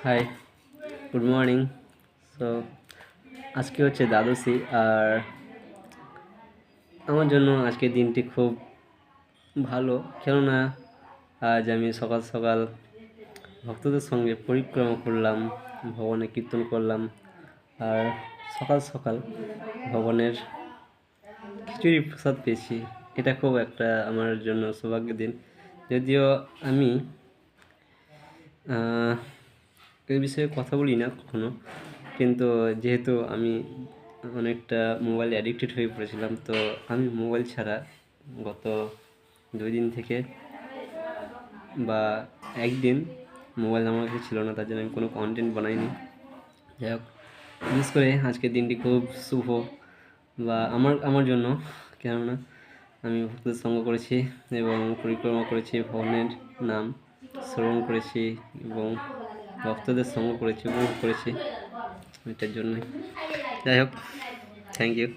High, good morning. So আজকে হচ্ছে দ্বাদশী, আর আমার জন্য আজকের দিনটি খুব ভালো। কেননা আজ আমি সকাল সকাল ভক্তদের সঙ্গে পরিক্রমা করলাম, ভগবানে কীর্তন করলাম, আর সকাল সকাল ভগবানের খিচুড়ি প্রসাদ পেয়েছি। এটা খুব একটা আমার জন্য সৌভাগ্যের দিন। যদিও আমি এই বিষয়ে কথা বলি না কখনো, কিন্তু যেহেতু আমি অনেকটা মোবাইল অ্যাডিক্টেড হয়ে পড়েছিলাম, তো আমি মোবাইল ছাড়া গত 2 দিন থেকে বা একদিন মোবাইল আমার কাছে ছিল না, তার জন্য আমি কোনো কন্টেন্ট বানাইনি। যাই হোক, বিশেষ করে আজকের দিনটি খুব শুভ বা আমার জন্য, কেননা আমি ভক্তদের সঙ্গ করেছি এবং পরিক্রমা করেছি, ভগবানের নাম শ্রবণ করেছি এবং ভক্তদের সঙ্গ করেছি, উপভোগ করেছি, এটার জন্যই। যাই হোক, থ্যাংক ইউ।